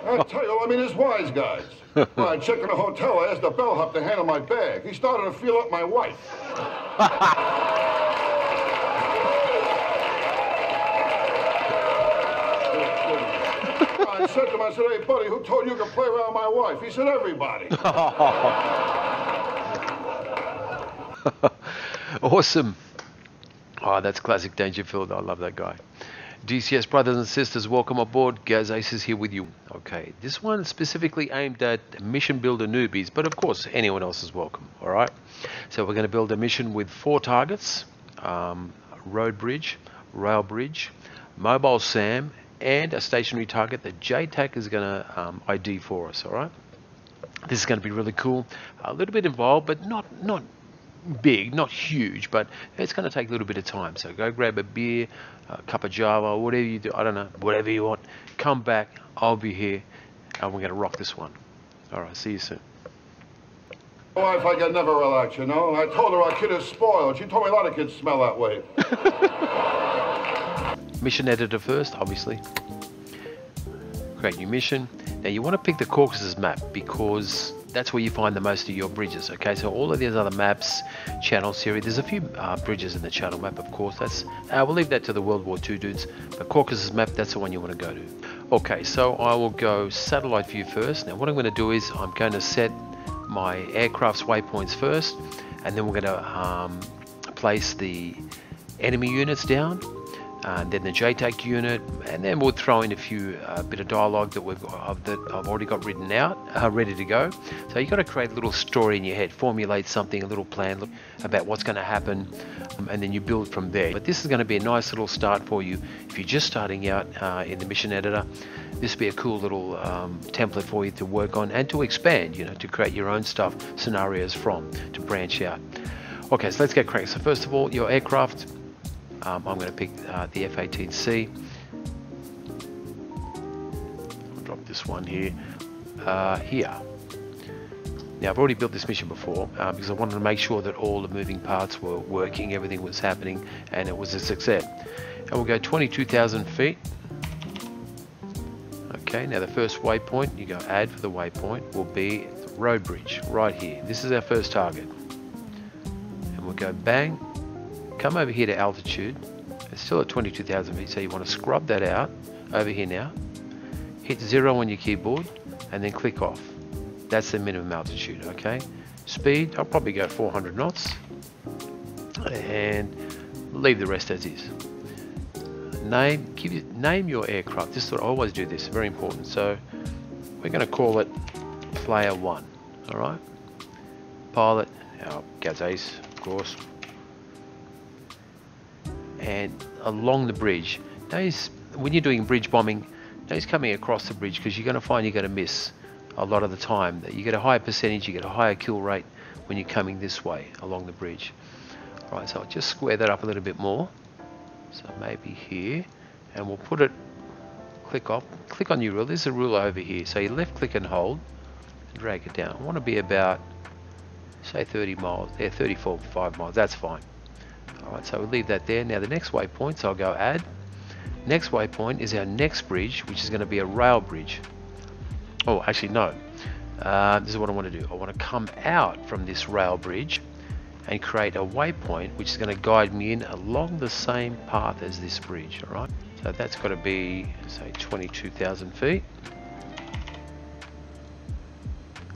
I tell you, I mean, there's wise guys. When I checked in a hotel, I asked the bellhop to handle my bag. He started to feel up my wife. I said to him, I said, hey, buddy, who told you you could play around with my wife? He said, everybody. Awesome. Oh, that's classic Dangerfield. I love that guy. DCS Brothers and Sisters, welcome aboard. Gaz Ace is here with you. Okay, this one is specifically aimed at mission builder newbies, but of course anyone else is welcome. All right, so we're going to build a mission with 4 targets: road bridge, rail bridge, mobile SAM, and a stationary target that JTAC is going to ID for us. All right, this is going to be really cool. A little bit involved, but not big, not huge, but it's going to take a little bit of time. So go grab a beer, a cup of Java, whatever you do, I don't know, whatever you want. Come back, I'll be here, and we're going to rock this one. All right, see you soon. My wife, I can never relax, you know. I told her our kid is spoiled. She told me a lot of kids smell that way. Mission editor first, obviously. Create new mission. Now you want to pick the Caucasus map because that's where you find the most of your bridges. Okay, so all of these other maps, channel series, there's a few bridges in the channel map, of course. That's we'll leave that to the World War II dudes. But Caucasus map, that's the one you want to go to. Okay, so I will go satellite view first. Now what I'm going to do is I'm going to set my aircraft's waypoints first, and then we're going to place the enemy units down, and then the JTAC unit, and then we'll throw in a few bit of dialogue that I've already got written out, ready to go. So you've got to create a little story in your head, formulate something, a little plan about what's going to happen, and then you build from there. But this is going to be a nice little start for you if you're just starting out in the mission editor. This will be a cool little template for you to work on and to expand, you know, to create your own stuff, scenarios from, to branch out. Okay, so let's get cracking. So first of all, your aircraft. I'm going to pick the F-18C. I'll drop this one here. Here. Now I've already built this mission before because I wanted to make sure that all the moving parts were working, everything was happening, and it was a success. And we'll go 22,000 feet. Okay, now the first waypoint, you go add for the waypoint, will be the road bridge right here. This is our first target. And we'll go bang. Come over here to altitude. It's still at 22,000 feet, so you want to scrub that out over here now. Hit 0 on your keyboard and then click off. That's the minimum altitude, okay? Speed, I'll probably go 400 knots and leave the rest as is. Name your aircraft. This is what I always do. This very important. So we're going to call it Player 1. All right. Pilot, our Gaz Ace, of course. And along the bridge, notice when you're doing bridge bombing, notice coming across the bridge, because you're going to find you're going to miss a lot of the time. That you get a higher percentage, you get a higher kill rate when you're coming this way along the bridge. All right, so I'll just square that up a little bit more. So maybe here, and we'll put it. Click off. Click on your ruler. There's a ruler over here. So you left click and hold, and drag it down. I want to be about, say, 30 miles. There, 35 miles. That's fine. Alright, so we'll leave that there. Now the next waypoint, so I'll go add. Next waypoint is our next bridge, which is going to be a rail bridge. Oh, actually no. This is what I want to do. I want to come out from this rail bridge and create a waypoint which is going to guide me in along the same path as this bridge. Alright, so that's got to be, say, 22,000 feet.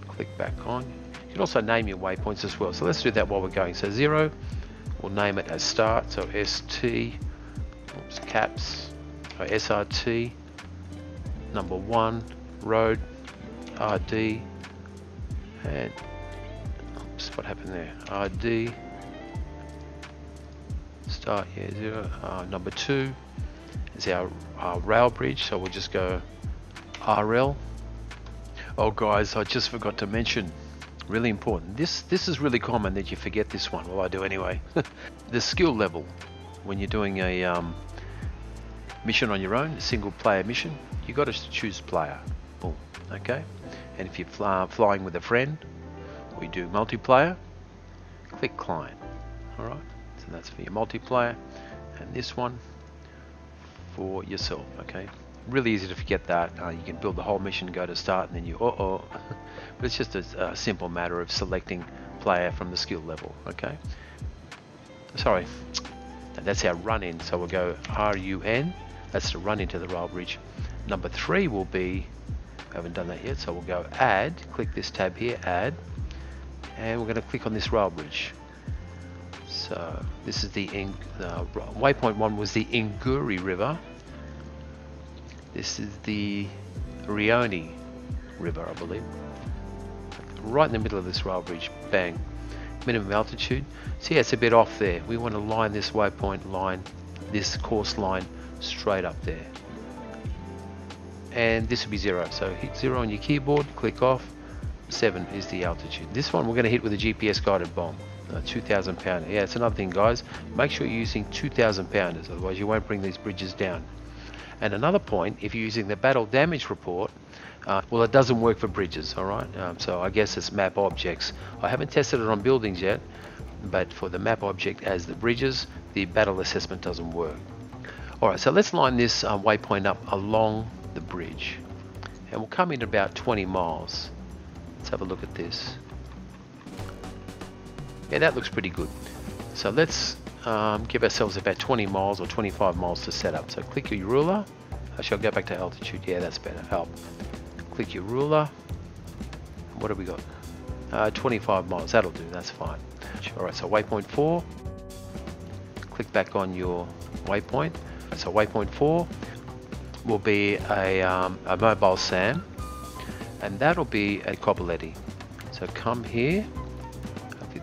Click back on. You can also name your waypoints as well. So let's do that while we're going. So 0. We'll name it as start, so ST, oops, caps, so SRT, number 1, road, RD, and, oops, what happened there, RD, start, yeah, 0, number 2 is our rail bridge, so we'll just go RL. Oh guys, I just forgot to mention, really important. This is really common that you forget this one. Well, I do anyway. The skill level when you're doing a mission on your own, a single player mission, you got to choose player. Boom. Okay. And if you're flying with a friend, we do multiplayer. Click client. All right. So that's for your multiplayer, and this one for yourself. Okay. Really easy to forget that. You can build the whole mission, go to start, and then you but it's just a simple matter of selecting player from the skill level. Okay, sorry, that's our run in, so we'll go RUN, that's to run into the rail bridge. Number 3 will be, I haven't done that yet, so we'll go add, click this tab here, add, and we're going to click on this rail bridge. So this is the waypoint 1 was the Inguri River. This is the Rioni River, I believe. Right in the middle of this rail bridge, bang. Minimum altitude. See, it's a bit off there. We want to line this waypoint line, this course line, straight up there. And this will be 0. So hit 0 on your keyboard, click off. 7 is the altitude. This one we're going to hit with a GPS guided bomb. 2,000 pounder. Yeah, it's another thing, guys. Make sure you're using 2,000 pounders, otherwise you won't bring these bridges down. And another point, if you're using the battle damage report, well, it doesn't work for bridges, all right? So I guess it's map objects. I haven't tested it on buildings yet, but for the map object as the bridges, the battle assessment doesn't work. All right, so let's line this waypoint up along the bridge, and we'll come in about 20 miles. Let's have a look at this. Yeah, that looks pretty good. So let's give ourselves about 20 miles or 25 miles to set up. So click your ruler. I shall go back to altitude. Yeah, that's better. Help. Click your ruler. What have we got? 25 miles. That'll do. That's fine. All right. So waypoint 4. Click back on your waypoint. So waypoint 4 will be a mobile SAM, and that'll be a Copoletti. So come here.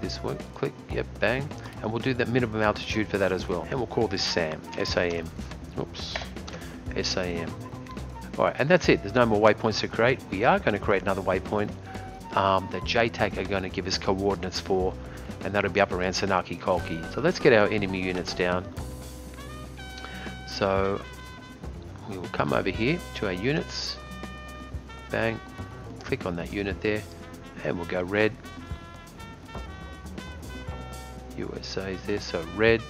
This one, click, yep, bang, and we'll do that minimum altitude for that as well, and we'll call this SAM, S-A-M, oops, S-A-M. Alright, and that's it. There's no more waypoints to create. We are going to create another waypoint that JTAC are going to give us coordinates for, and that'll be up around Sanaki Kolki. So let's get our enemy units down. So we will come over here to our units, bang, click on that unit there, and we'll go red. USA is there, so red.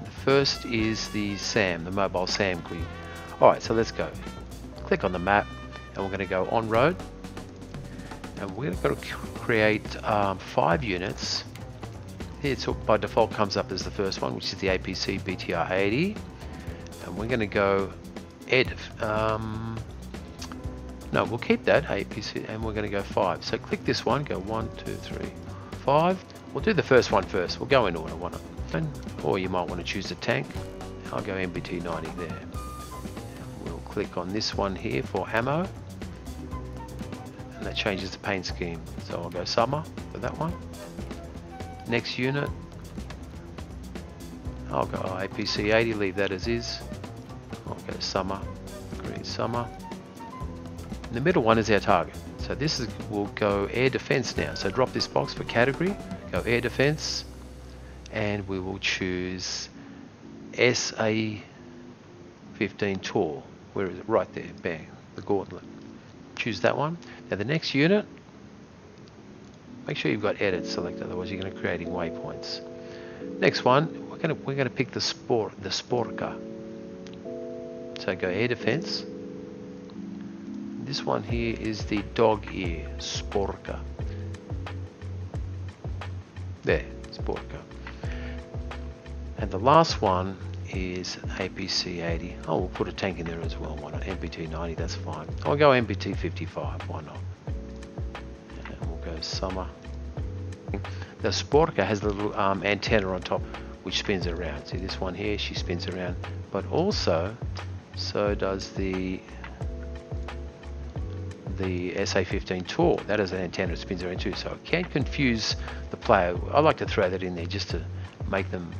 The first is the SAM, the mobile SAM grid. Alright, so let's go. Click on the map, and we're going to go on road, and we're going to create 5 units. Here it's by default comes up as the first one, which is the APC BTR 80, and we're going to go ed. No, we'll keep that APC, and we're going to go 5. So click this one, go 1, 2, 3, 5. We'll do the first one first. We'll go in order, or you might want to choose the tank. I'll go MBT 90 there. We'll click on this one here for ammo, and that changes the paint scheme. So I'll go summer for that one. Next unit, I'll go APC 80, leave that as is. I'll go summer, green summer. And the middle one is our target. So this is, we'll go air defense now. So drop this box for category. Go air defense, and we will choose SA-15 Tor. Where is it? Right there, bang, the gauntlet. Choose that one. Now the next unit, make sure you've got edit selected, otherwise you're going to be creating waypoints. Next one, we're going to pick the Sporka. So go air defense. This one here is the dog ear Sporka. There, Sporka. And the last one is APC 80. Oh, we'll put a tank in there as well. Why not? MBT 90, that's fine. I'll go MBT 55, why not? And we'll go summer. The Sporka has a little antenna on top which spins around. See this one here, she spins around. But also, so does the SA-15 Tor. That is an antenna that spins around too, so it can confuse the player. I like to throw that in there just to make them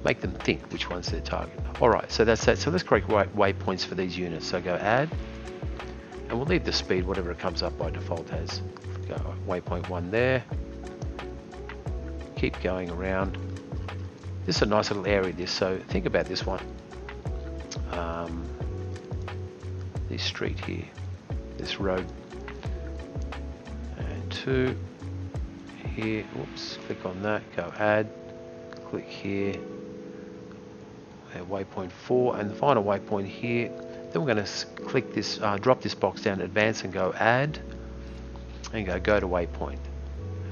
think which one's their target. Alright, so that's that. So let's create waypoints for these units. So go add, and we'll leave the speed whatever it comes up by default as. Go waypoint 1 there. Keep going around. This is a nice little area, this, so think about this one. This street here, this road, and 2 here. Whoops, click on that, go add, click here, waypoint 4, and the final waypoint here, Then we're going to click this, drop this box down, advance, and go add, and go to waypoint.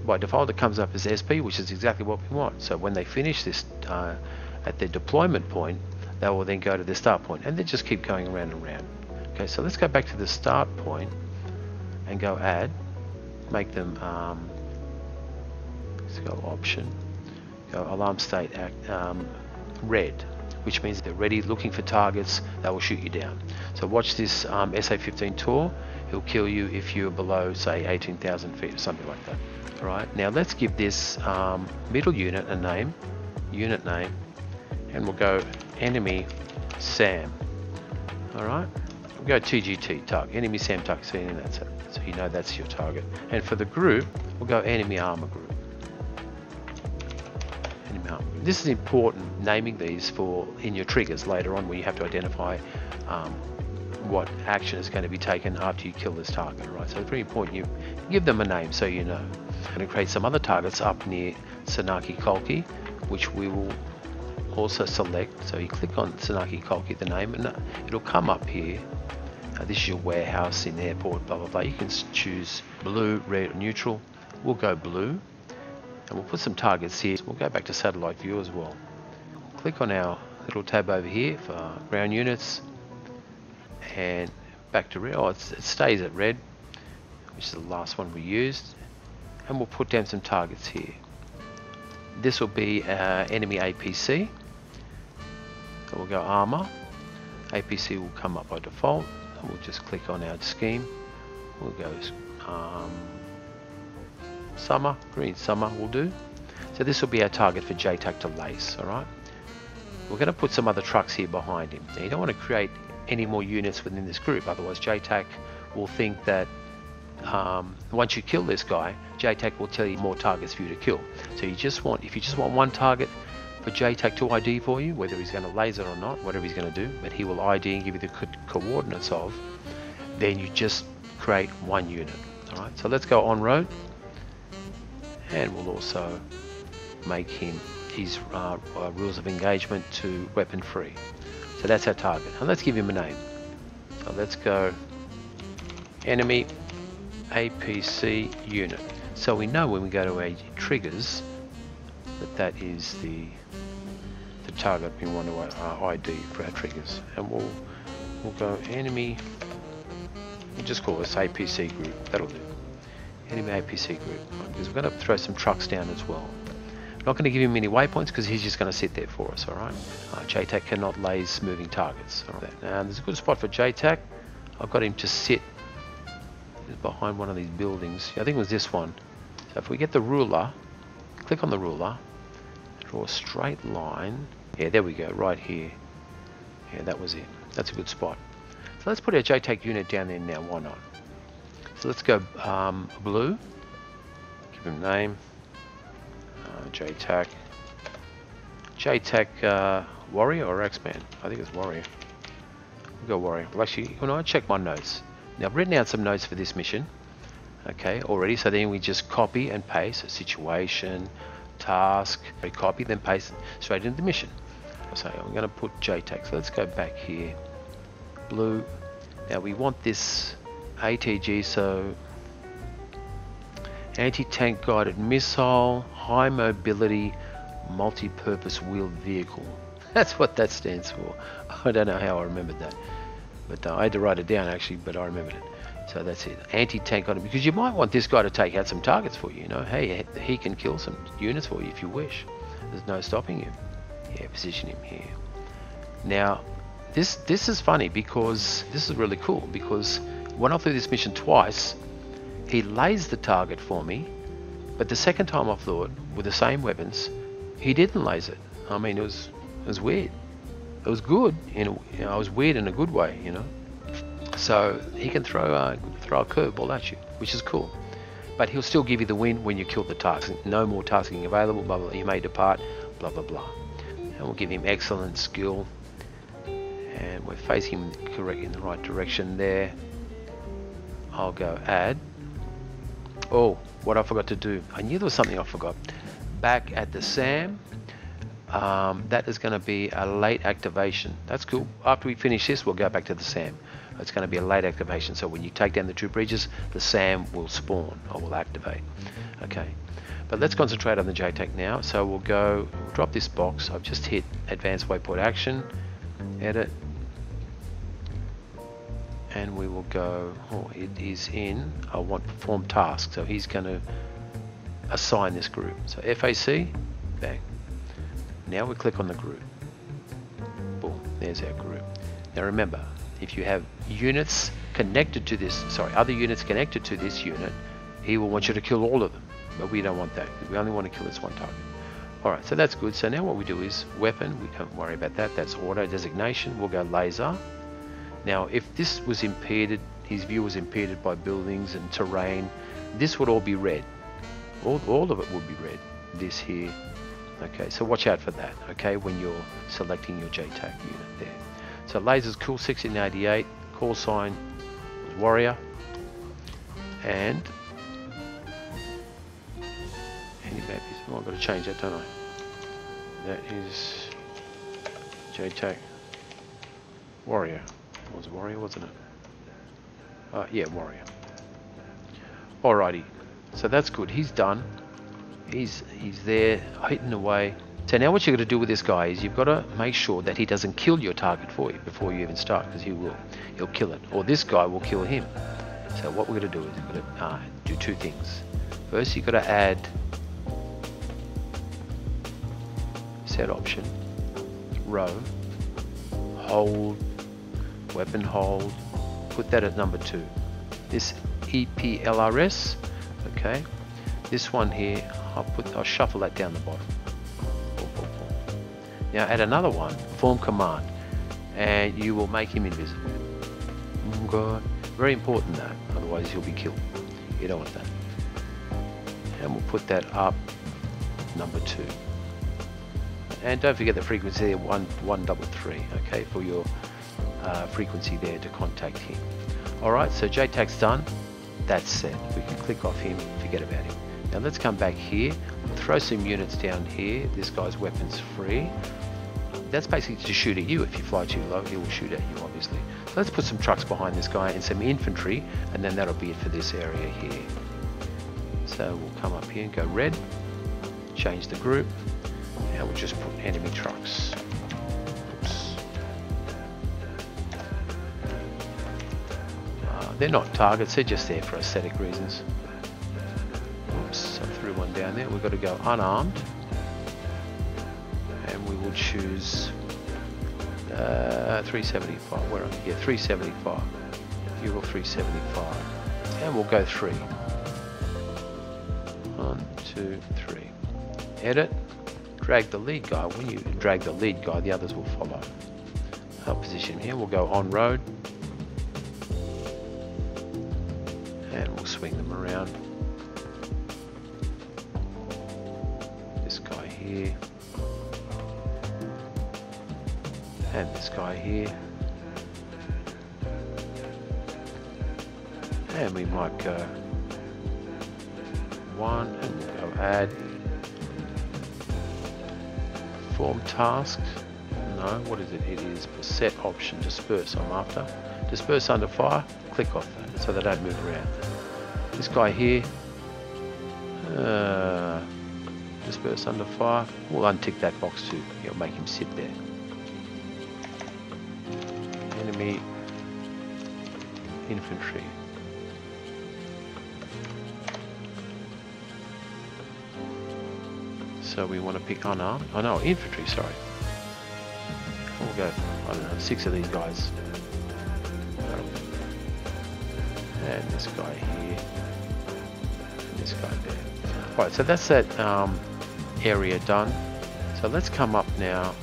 By default, it comes up as SP, which is exactly what we want. So when they finish this at their deployment point, they will then go to the start point, and they just keep going around and around. Okay, so let's go back to the start point and go add, make them, let's go option, go alarm state red, which means they're ready, looking for targets that will shoot you down. So watch this SA-15 tour. He'll kill you if you're below, say, 18,000 feet or something like that. All right, now let's give this middle unit a name, unit name, and we'll go enemy SAM. All right, we'll go TGT, target, enemy SAM target, so that's it. So you know that's your target. And for the group, we'll go enemy armor group. Enemy armor group. This is important, naming these for in your triggers later on, where you have to identify what action is going to be taken after you kill this target, right? So it's very important you give them a name so you know. I'm going to create some other targets up near Sanaki Kolki, which we will also select. So you click on Sanaki Kolki, the name, and it'll come up here. This is your warehouse in airport, blah, blah, blah. You can choose blue, red, or neutral. We'll go blue, and we'll put some targets here. We'll go back to satellite view as well. Click on our little tab over here for ground units, and back to red. Oh, it stays at red, which is the last one we used. And we'll put down some targets here. This will be enemy APC. So we'll go armor. APC will come up by default. And we'll just click on our scheme. We'll go summer, green summer will do. So this will be our target for JTAC to lace, all right? We're going to put some other trucks here behind him. Now you don't want to create any more units within this group, otherwise JTAC will think that once you kill this guy, JTAC will tell you more targets for you to kill. So you just want, if you just want one target for JTAC to ID for you, whether he's going to laser or not, whatever he's going to do, but he will ID and give you the coordinates of, then you just create one unit. All right, so let's go on road, and we'll also make him his rules of engagement to weapon free. So that's our target, and let's give him a name. So let's go enemy APC unit. So we know when we go to our triggers that is the target we want to ID for our triggers, and we'll go enemy. We'll just call this APC group. That'll do. Enemy APC group, because we're going to throw some trucks down as well. I'm not going to give him any waypoints because he's just going to sit there for us. All right. JTAC cannot laze moving targets. All right. Now there's a good spot for JTAC. I've got him to sit behind one of these buildings. I think it was this one. So if we get the ruler, click on the ruler, draw a straight line. Yeah, there we go, right here. Yeah, that was it. That's a good spot. So let's put our JTAC unit down there now. Why not? So let's go blue. Give him a name. JTAC. JTAC Warrior or X-Man? I think it's Warrior. We'll go Warrior. Well, actually, you know, I check my notes. Now I've written out some notes for this mission, okay, already. So then we just copy and paste a situation, task, copy, then paste straight into the mission. So I'm going to put JTAC. So let's go back here. Blue. Now we want this ATG, so anti-tank guided missile, high mobility, multi-purpose wheeled vehicle. That's what that stands for. I don't know how I remembered that. But I had to write it down actually, but I remembered it. So that's it. Anti-tank on it, because you might want this guy to take out some targets for you. You know, hey, he can kill some units for you if you wish. There's no stopping you. Yeah, position him here. Now, this is funny because this is really cool, because when I flew this mission twice, he lays the target for me, but the second time I flew it with the same weapons, he didn't laze it. I mean, it was weird. It was good, it was weird in a good way, you know. So he can throw a curveball at you, which is cool. But he'll still give you the win when you kill the task. No more tasking available, blah, blah, you may depart, blah, blah, blah. And we'll give him excellent skill. And we're facing him correct in the right direction there. I'll go add. Oh, what I forgot to do. I knew there was something I forgot. Back at the SAM, that is going to be a late activation. That's cool. After we finish this, we'll go back to the SAM. It's going to be a late activation. So when you take down the 2 bridges, the SAM will spawn or will activate. Okay. But let's concentrate on the JTAC now. So we'll go drop this box. I've just hit Advanced Waypoint Action, Edit, and we will go. Oh, it is in. I want Perform Task. So he's going to assign this group. So FAC, bang. Now we click on the group. Boom, there's our group. Now remember, if you have units connected to this, other units connected to this unit, he will want you to kill all of them. But we don't want that. We only want to kill this one target. Alright, so that's good. So now what we do is weapon, we don't worry about that. That's auto designation. We'll go laser. Now if this was impeded, his view was impeded by buildings and terrain, this would all be red. All of it would be red. This here. Okay, so watch out for that, okay, when you're selecting your JTAC unit there. So lasers cool, 1688, call sign was warrior, and any babies. Oh, I've got to change that, don't I? That is JTAC warrior. It was warrior, wasn't it? Yeah, warrior. Alrighty, so that's good. He's done. He's there hitting away. So now what you've got to do with this guy is you've got to make sure that he doesn't kill your target for you before you even start, because he will. He'll kill it, or this guy will kill him. So what we're going to do is we're going to do 2 things. First, you've got to add set option, row, hold, weapon hold, put that at number 2. This EPLRS, okay. This one here, I'll shuffle that down the bottom. Now add another one, form command, and you will make him invisible. God, very important that, otherwise he'll be killed. You don't want that. And we'll put that up, number 2. And don't forget the frequency there, 133, okay, for your frequency there to contact him. Alright, so JTAC's done. That's set. We can click off him, forget about him. Now let's come back here, throw some units down here. This guy's weapon's free. That's basically to shoot at you. If you fly too low, he will shoot at you, obviously. So let's put some trucks behind this guy and some infantry, and then that'll be it for this area here. So we'll come up here and go red, change the group, and we'll just put enemy trucks. Oops. They're not targets, they're just there for aesthetic reasons. Oops, I threw one down there. We've got to go unarmed, and we will choose 375. Where am I? Yeah, 375. Euro 375, and we'll go 3. 1, 2, 3. Edit. Drag the lead guy. When you drag the lead guy, the others will follow. Our position here. We'll go on road, and we'll swing them around. This guy here, and this guy here, and we might go 1, and we'll go add. Form task. No, what is it? It is set option, disperse. I'm after disperse under fire. Click off that so they don't move around. This guy here, disperse under fire. We'll untick that box too. You'll make him sit there. Enemy infantry. So we want to pick unarmed. Oh no, infantry, sorry. We'll go, I don't know, 6 of these guys. And this guy here. And this guy there. Alright, so that's that area done. So let's come up now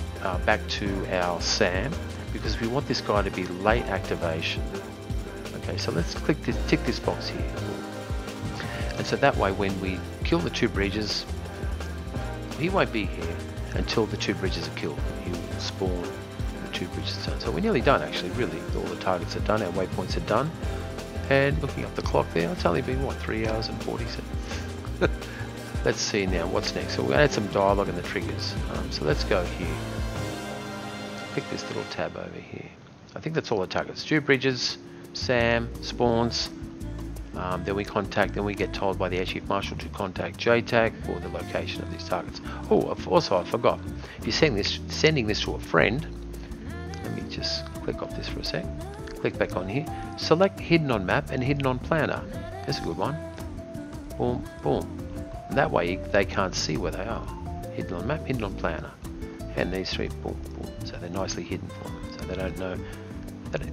back to our SAM, because we want this guy to be late activation. Okay, so let's tick this box here. And so that way when we kill the 2 bridges, he won't be here until the 2 bridges are killed. He will spawn the 2 bridges done. So we're nearly done actually, really. All the targets are done, our waypoints are done. And looking up the clock there, it's only been what, 3 hours and 47. let's see now what's next. So we're going to add some dialogue in the triggers. So let's go here. Click this little tab over here. I think that's all the targets. Stu Bridges, Sam, spawns. Then we get told by the Air Chief Marshal to contact JTAC for the location of these targets. Oh, also I forgot. If you're sending this to a friend, let me just click off this for a sec. Click back on here. Select hidden on map and hidden on planner. That's a good one. Boom, boom. And that way they can't see where they are. Hidden on map, hidden on planner. And these three, boom, boom. So they're nicely hidden for them. So they don't know.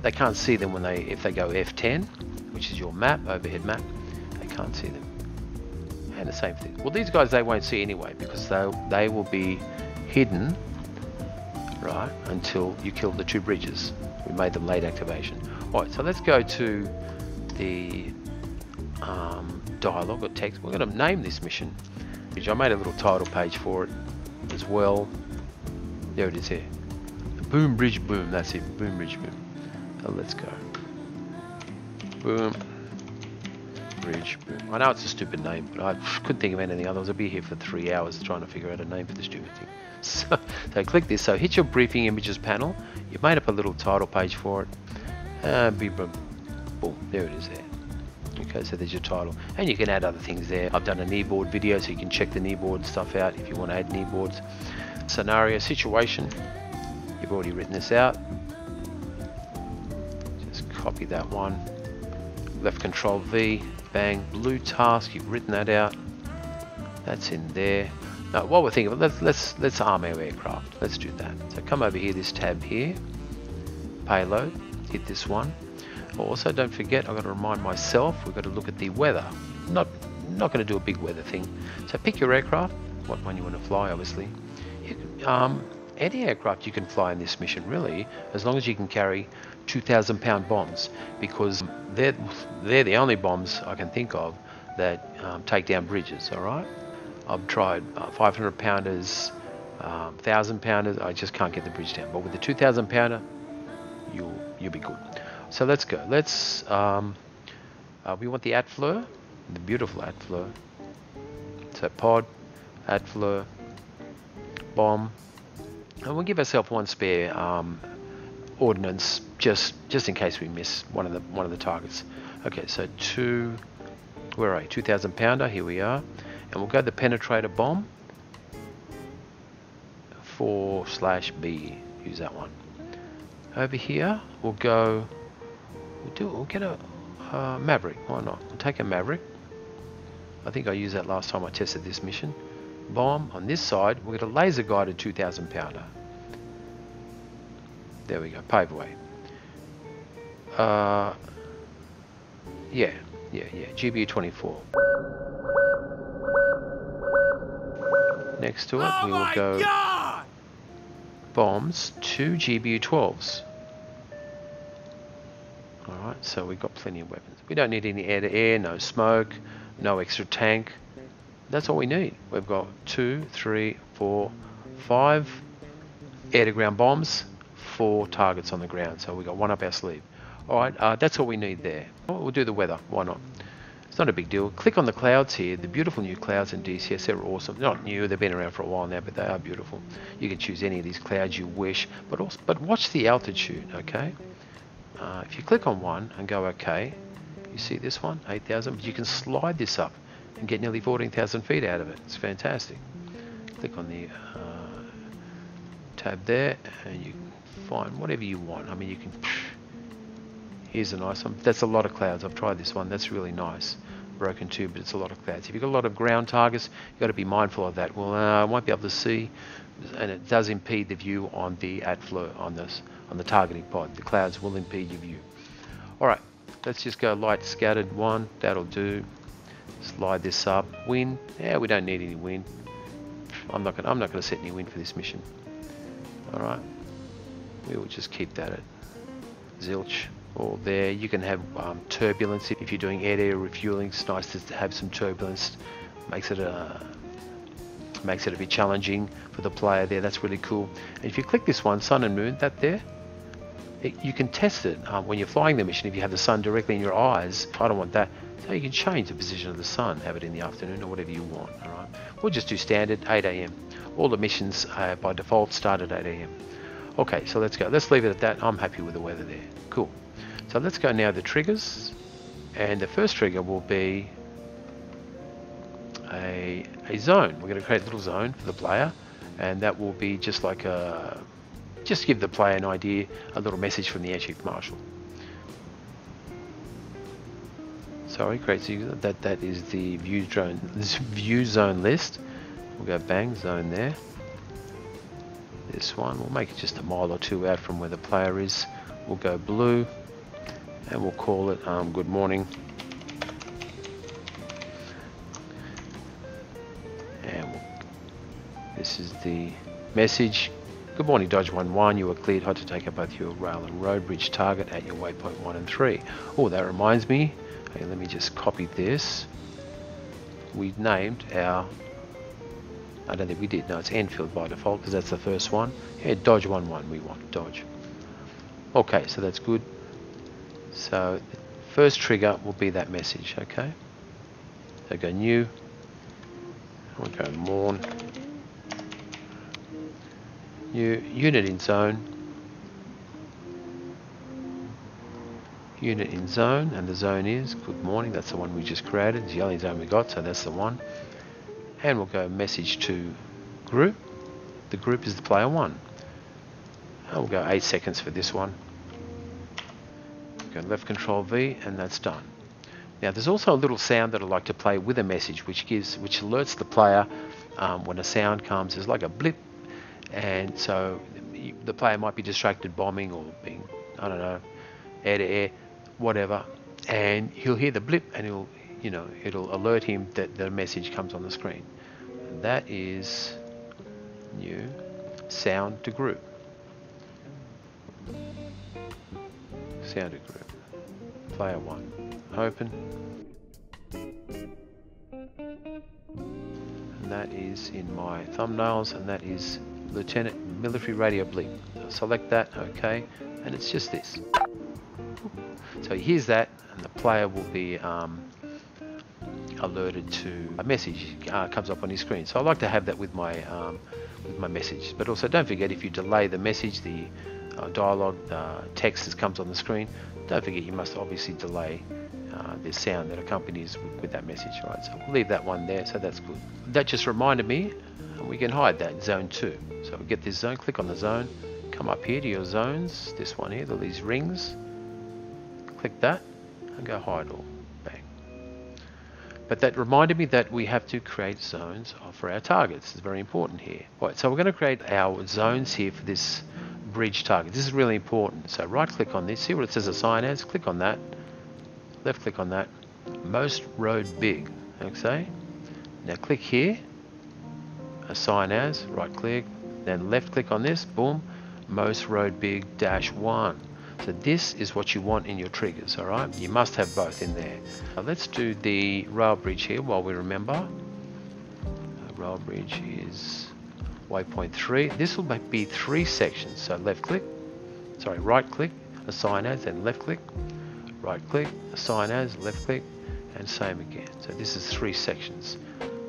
They can't see them when if they go F10, which is your map, overhead map. They can't see them. And the same thing. Well, these guys they won't see anyway because they will be hidden, right, until you kill the 2 bridges. We made them late activation. Alright, so let's go to the dialogue or text. We're going to name this mission. I made a little title page for it as well. There it is here. Boom, bridge, boom. That's it. Boom, bridge, boom. So let's go. Boom, bridge, boom. I know it's a stupid name, but I couldn't think of anything otherwise. I'd be here for 3 hours trying to figure out a name for the stupid thing. So click this. So hit your briefing images panel. You've made up a little title page for it. Boom, there it is there. Okay, so there's your title. And you can add other things there. I've done a kneeboard video, so you can check the kneeboard stuff out if you want to add kneeboards. Scenario, situation. You've already written this out. Just copy that one. Left control V, bang, blue task, you've written that out. That's in there. Now while we're thinking, let's arm our aircraft. Let's do that. So come over here, this tab here, payload, hit this one. Also don't forget, I've got to remind myself, we've got to look at the weather. Not going to do a big weather thing. So pick your aircraft, what one you want to fly obviously. Any aircraft you can fly in this mission really, as long as you can carry 2,000 pound bombs, because they're the only bombs I can think of that take down bridges. All right, I've tried 500 pounders, 1,000 pounders. I just can't get the bridge down. But with the 2,000 pounder, you'll be good. So let's go. Let's we want the Atfleur, the beautiful Atfleur. So pod, Atfleur, bomb, and we'll give ourselves one spare ordnance just in case we miss one of the targets. Okay, so where are you? 2,000 pounder, here we are, and we'll go the penetrator bomb 4/B. Use that one. Over here we'll get a Maverick. Why not? We'll take a Maverick. I think I used that last time I tested this mission. Bomb on this side. We'll get a laser guided 2,000 pounder. There we go. Pave away. Yeah. GBU 24. Next to it, we will go bombs to GBU 12s. Alright, so we've got plenty of weapons. We don't need any air-to-air, no smoke, no extra tank. That's all we need. We've got 2, 3, 4, 5 air-to-ground bombs, 4 targets on the ground. So we've got one up our sleeve. Alright, that's all we need there. We'll do the weather. Why not? It's not a big deal. Click on the clouds here. The beautiful new clouds in DCS. They're awesome. Not new. They've been around for a while now, but they are beautiful. You can choose any of these clouds you wish. But watch the altitude, okay? If you click on one and go OK, you see this one, 8,000. But you can slide this up and get nearly 14,000 feet out of it. It's fantastic. Click on the tab there, and you can find whatever you want. I mean, you can. Here's a nice one. That's a lot of clouds. I've tried this one. That's really nice. Broken tube, but it's a lot of clouds. If you've got a lot of ground targets, you've got to be mindful of that. Well, I won't be able to see, and it does impede the view on the Atfleur on the targeting pod. The clouds will impede your view. All right, let's just go light scattered one. That'll do. Slide this up. Wind. Yeah, we don't need any wind. I'm not gonna set any wind for this mission. All right, we will just keep that at zilch. Or there, you can have turbulence if you're doing air-to-air refueling. It's nice to have some turbulence. Makes it a bit challenging for the player there. That's really cool. And if you click this one, sun and moon, that there, You can test it when you're flying the mission if you have the sun directly in your eyes. I don't want that. So you can change the position of the sun, have it in the afternoon or whatever you want. All right. We'll just do standard 8 a.m. All the missions by default start at 8 a.m. Okay, so let's go. Let's leave it at that. I'm happy with the weather there. Cool. So let's go now to the triggers. And the first trigger will be a zone. We're going to create a little zone for the player. And that will be just like a... Just give the player an idea, a little message from the Air Chief Marshal. Sorry, crazy. That is the view zone list. We'll go bang, zone there. This one, we'll make it just a mile or two out from where the player is. We'll go blue, and we'll call it good morning. And this is the message. Good morning, Dodge 1-1. You are cleared hot to take up both your rail and road bridge target at your waypoint 1 and 3. Oh, that reminds me. Okay, let me just copy this. We named our... I don't think we did. No, it's Enfield by default because that's the first one. Yeah, Dodge 1-1 we want. Dodge. Okay, so that's good. So the first trigger will be that message, okay? So go new. We'll go morn. New unit in zone. Unit in zone, and the zone is good morning. That's the one we just created. It's the only zone we got, so that's the one. And we'll go message to group. The group is the player 1. And we'll go 8 seconds for this one. Go left control V, and that's done. Now there's also a little sound that I like to play with a message, which alerts the player when a sound comes. There's like a blip, and so the player might be distracted bombing or being, I don't know, air to air, whatever, and he'll hear the blip, and it'll alert him that the message comes on the screen. And that is new sound to group. Sound to group. Player 1. Open. And that is in my thumbnails, and that is Lieutenant Military Radio Bleep. So select that, okay, and it's just this. So he hears that, and the player will be alerted to a message comes up on his screen. So I like to have that with my message. But also don't forget, if you delay the message, the dialogue, text that comes on the screen, don't forget you must obviously delay the sound that accompanies with that message. Right? So we'll leave that one there. So that's good. That just reminded me, we can hide that zone 2. So we get this zone. Click on the zone. Come up here to your zones. This one here, these rings. Click that and go hide all. Bang. But that reminded me that we have to create zones for our targets. It's very important here. Right, so we're going to create our zones here for this bridge target. This is really important. So right click on this. See what it says assign as? Click on that. Left click on that. Most road big. Okay. Now click here. Assign as. Right click. Then left click on this. Boom. Most road big -1. So this is what you want in your triggers, all right? You must have both in there. Now let's do the rail bridge here while we remember. Rail bridge is waypoint 3. This will be 3 sections. So right click, assign as, and left click, right click, assign as, left click, and same again. So this is 3 sections,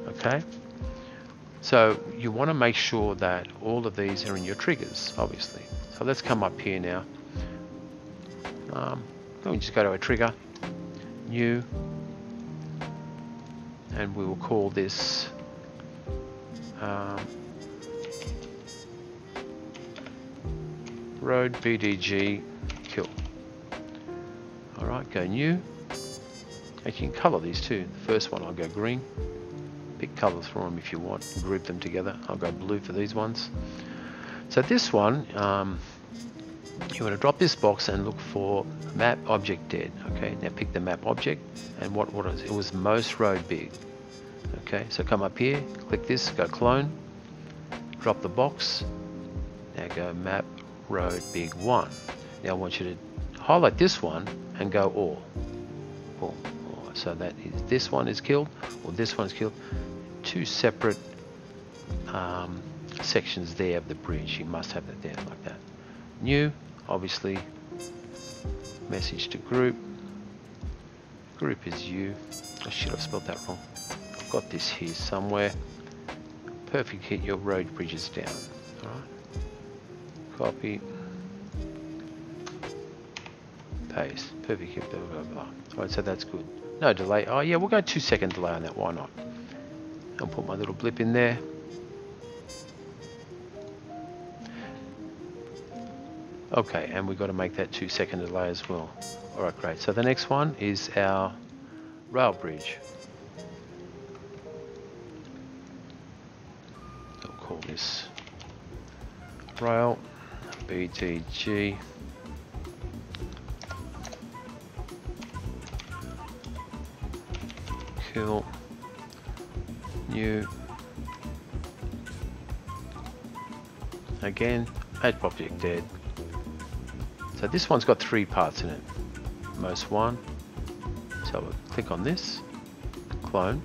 okay? So you want to make sure that all of these are in your triggers, obviously. So let's come up here now. We just go to a trigger, new, and we will call this road BDG kill. All right, go new. And you can color these too. The first one I'll go green. Pick colors for them if you want. Group them together. I'll go blue for these ones. So this one, you want to drop this box and look for map object dead. Okay, now pick the map object, and what was it? It was most road big. Okay, so come up here, click this, go clone, drop the box. Now go map road big 1. Now I want you to highlight this one and go all. Boom. So that is, this one is killed, or this one is killed. 2 separate sections there of the bridge. You must have that there like that. New, obviously, message to group. Group is you. I should have spelled that wrong. I've got this here somewhere. Perfect, hit your road bridges down. Alright. Copy. Paste. Perfect, hit blah blah blah. Alright, so that's good. No delay. Oh yeah, we'll go 2 second delay on that, why not? I'll put my little blip in there. Okay, and we've got to make that 2 second delay as well. Alright, great. So the next one is our rail bridge. I'll call this rail BTG kill new again add object dead. So this one's got 3 parts in it. Most 1. So we'll click on this, clone,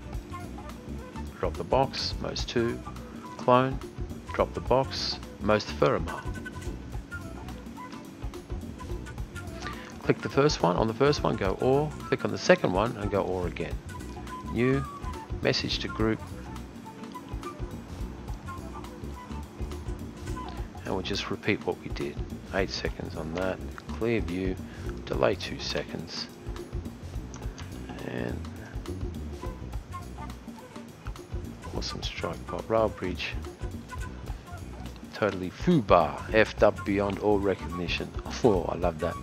drop the box, most 2, clone, drop the box, most firma. Click the first one, on the first one go OR, click on the second one and go OR again. New, message to group, and we'll just repeat what we did. 8 seconds on that, clear view, delay 2 seconds, and awesome strike pop rail bridge. Totally foobar, effed up beyond all recognition. Oh, I love that.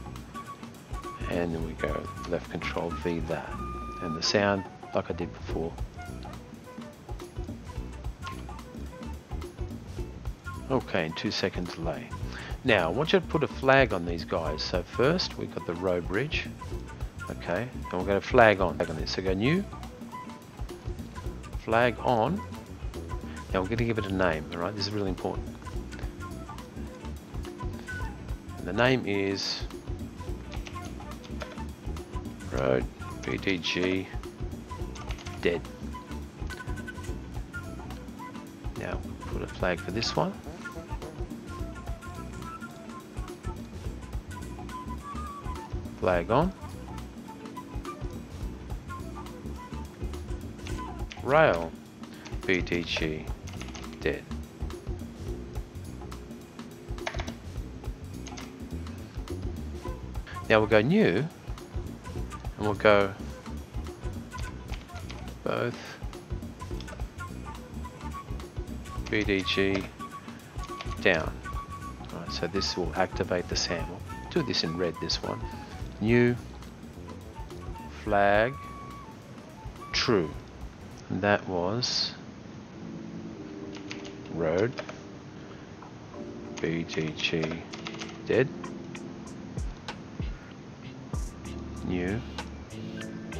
And then we go left control V that, and the sound like I did before. Okay, and 2 second delay. Now I want you to put a flag on these guys. So first we've got the road bridge. Okay, and we're going to flag on this. So go new, flag on. Now we're going to give it a name. All right, this is really important. And the name is road BDG dead. Now put a flag for this one. Flag on. Rail BDG dead. Now we'll go new, and we'll go both BDG down. Right, so this will activate the sample. Do this in red, this one. New, flag, true. And that was road BDG dead. New,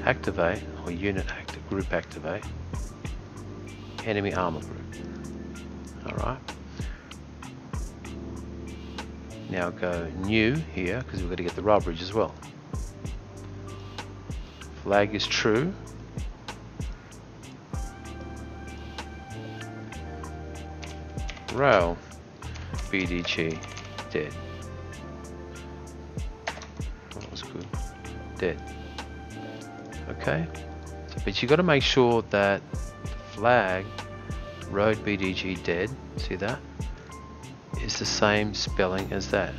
activate, or unit active, group activate, enemy armor group. Alright. Now go new here, because we've got to get the rail bridge as well. Flag is true. Rail BDG dead. That was good. Dead. Okay. So, but you got to make sure that the flag road BDG dead, see that, is the same spelling as that,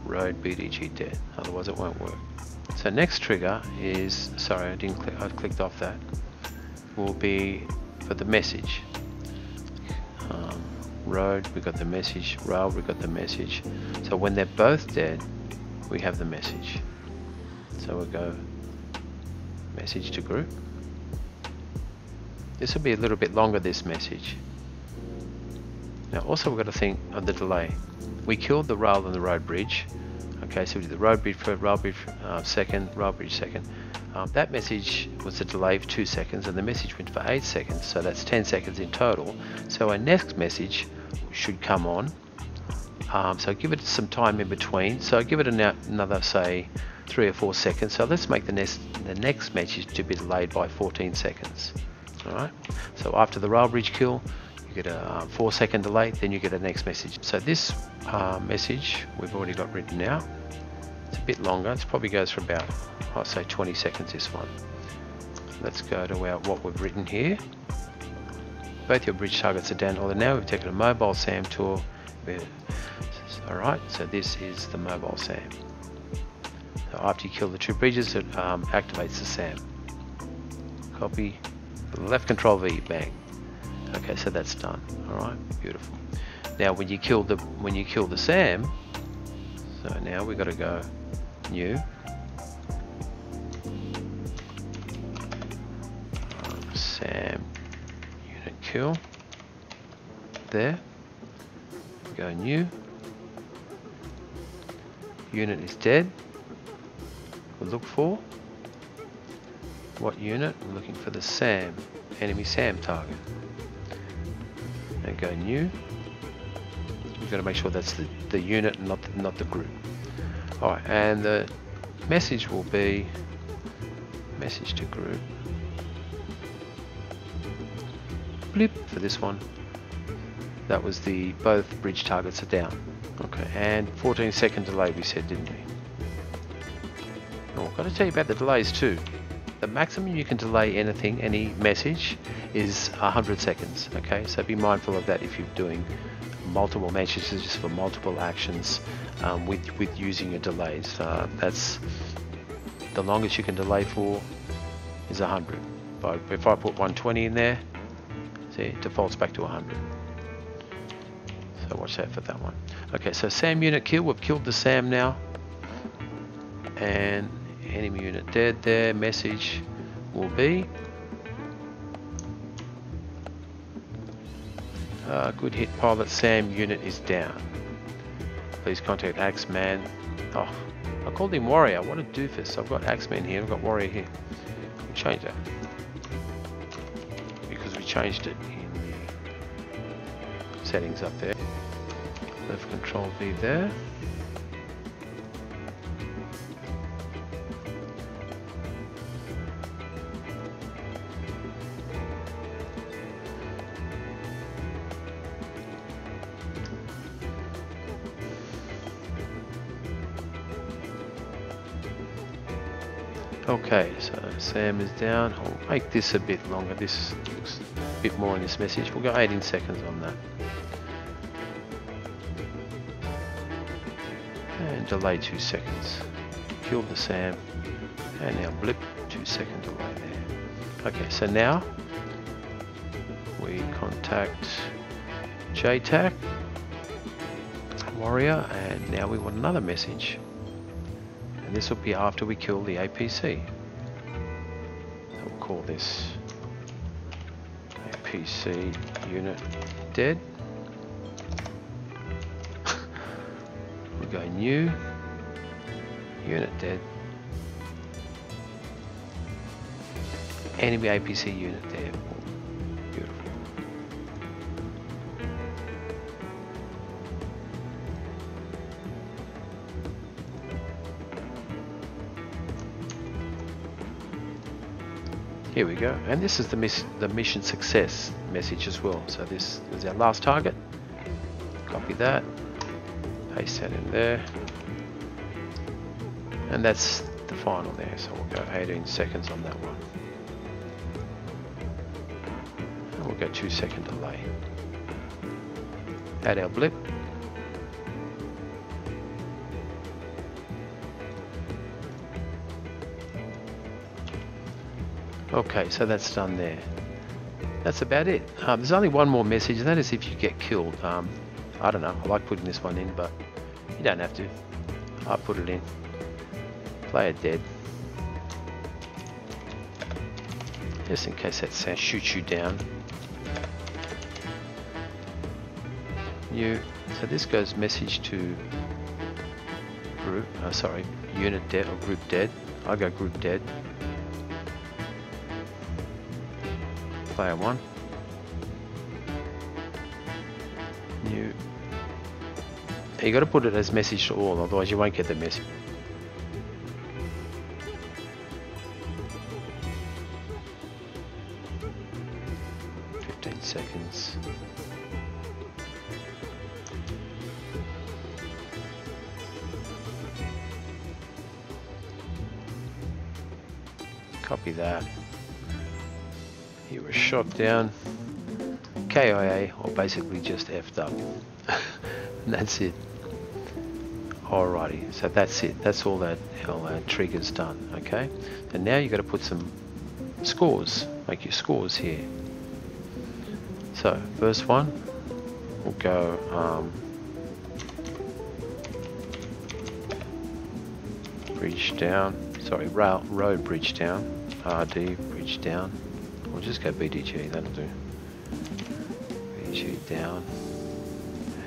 road BDG dead. Otherwise it won't work. So next trigger is, sorry, I didn't click, I clicked off that, will be for the message. Road, we got the message. Rail, we got the message. So when they're both dead, we have the message. So we'll go message to group. This will be a little bit longer, this message. Now also we've got to think of the delay. We killed the rail and the road bridge. Okay, so we did the road bridge first, rail bridge second, rail bridge second. That message was a delay of 2 seconds, and the message went for 8 seconds, so that's 10 seconds in total. So our next message should come on. So give it some time in between. So give it another, say, 3 or 4 seconds. So let's make the next message to be delayed by 14 seconds. All right. So after the rail bridge kill, you get a 4 second delay. Then you get the next message. So this message we've already got written out. It's a bit longer. It probably goes for about, I'll say 20 seconds this one. Let's go to what we've written here. Both your bridge targets are down. Although now we've taken a mobile SAM tool. Alright, so this is the mobile SAM. So after you kill the 2 bridges, it activates the SAM. Copy. Left control V, bang. Okay, so that's done. Alright, beautiful. Now when you kill the SAM, so now we've got to go new. SAM unit kill. There. Go new. Unit is dead. We'll look for what unit? We're looking for the SAM, enemy SAM target. And go new. We've got to make sure that's the unit, not the group. Alright, and the message will be message to group. Blip for this one. That was the both bridge targets are down. Okay, and 14-second delay we said, didn't we? Oh, I've got to tell you about the delays too. The maximum you can delay anything, any message, is 100 seconds. Okay, so be mindful of that if you're doing multiple messages for multiple actions with using your delays. That's the longest you can delay for is 100. But if I put 120 in there, see, it defaults back to 100. So watch out for that one. Okay, so SAM unit kill. We've killed the SAM now. And enemy unit dead there. Message will be good hit pilot. SAM unit is down. Please contact Axeman. Oh, I called him Warrior. What a doofus. I've got Axeman here. I've got Warrior here. We'll change that. Because we changed it in the settings up there. Left control V there. Okay, so SAM is down. I'll make this a bit longer. This looks a bit more in this message. We'll go 18 seconds on that. And delay 2 seconds. Killed the SAM. And now blip, 2-second delay there. Okay, so now we contact JTAC Warrior, and now we want another message. And this will be after we kill the APC. So we'll call this APC unit dead. We'll go new, unit dead. Enemy APC unit there. Beautiful. Here we go, and this is the mission success message as well. So this is our last target. Copy that, paste that in there, and that's the final there. So we'll go 18 seconds on that one, and we'll go 2-second delay. Add our blip. Okay, so that's done there. That's about it. There's only one more message, and that is if you get killed. I don't know, I like putting this one in, but you don't have to. I put it in. Player dead. Just in case that sound shoots you down. So this goes message to group, unit dead or group dead. I go group dead. Player 1. New. You got to put it as message to all, otherwise you won't get the message. Seconds. Copy that. You were shot down. KIA, or basically just F'd up. And that's it. Alrighty, so that's it. That's all that trigger's done. Okay, and now you got to put some scores. Make your scores here. So first one, we'll go bridge down. Sorry, road bridge down. RD bridge down. We'll just go BDG. That'll do. BDG down,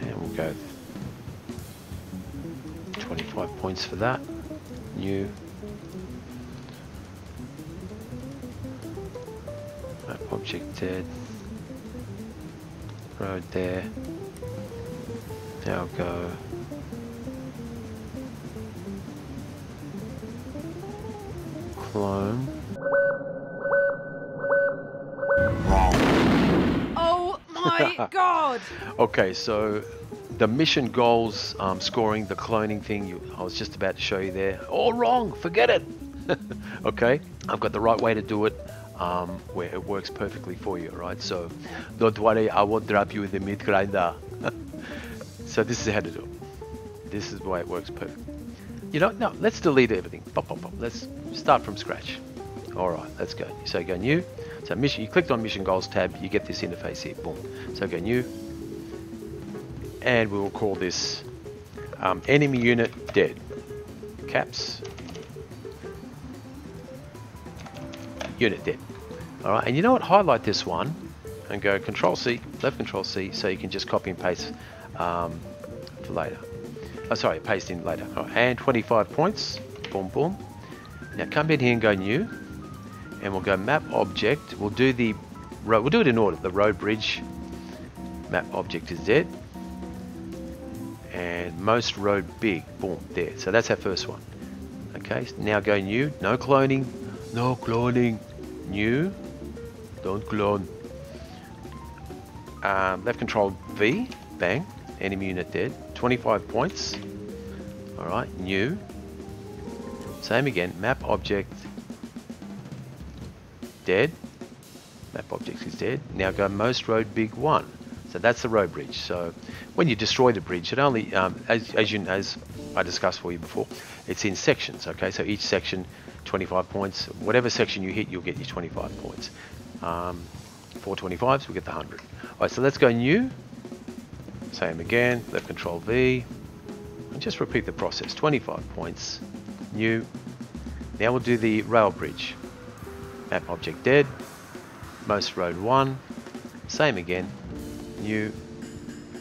and we'll go 25 points for that. New. Map object dead. Road there. Now go. Clone. Oh my god! Okay, so the mission goals scoring, the cloning thing, I was just about to show you there. All wrong, forget it. Okay, I've got the right way to do it where it works perfectly for you, right? So don't worry, I won't drop you in the mid grinder. So this is how to do it. This is why it works perfect. You know, no, let's delete everything. Pop, pop, pop. Let's start from scratch. All right, let's go. So go new. So mission, you clicked on mission goals tab, you get this interface here. Boom. So go new. And we will call this enemy unit dead. Caps. Unit dead. All right, and you know what? Highlight this one and go Control C, left Control C, so you can just copy and paste for later. Oh, sorry, paste in later. All right, and 25 points. Boom, boom. Now come in here and go new, and we'll go map object. We'll do the road. We'll do it in order. The road bridge map object is dead. And most road big, boom, there. So that's our first one. Okay, now go new, no cloning, new, don't clone. Left control V, bang, enemy unit dead, 25 points. All right, new, same again, map object, dead, map object is dead. Now go most road big 1. So that's the road bridge. So when you destroy the bridge, it only, as I discussed for you before, it's in sections. Okay, so each section, 25 points. Whatever section you hit, you'll get your 25 points. 425s, we get the 100. All right, so let's go new. Same again. Left Control V, and just repeat the process. 25 points. New. Now we'll do the rail bridge. Map object dead. Most road 1. Same again. New,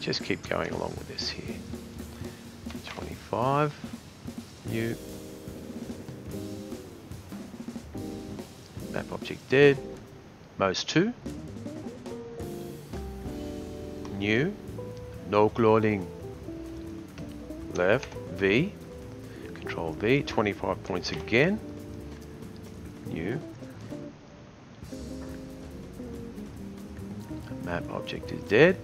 just keep going along with this here. 25, new, map object dead, most 2, new, no cloning, left, V, Control V, 25 points again, new, map object is dead.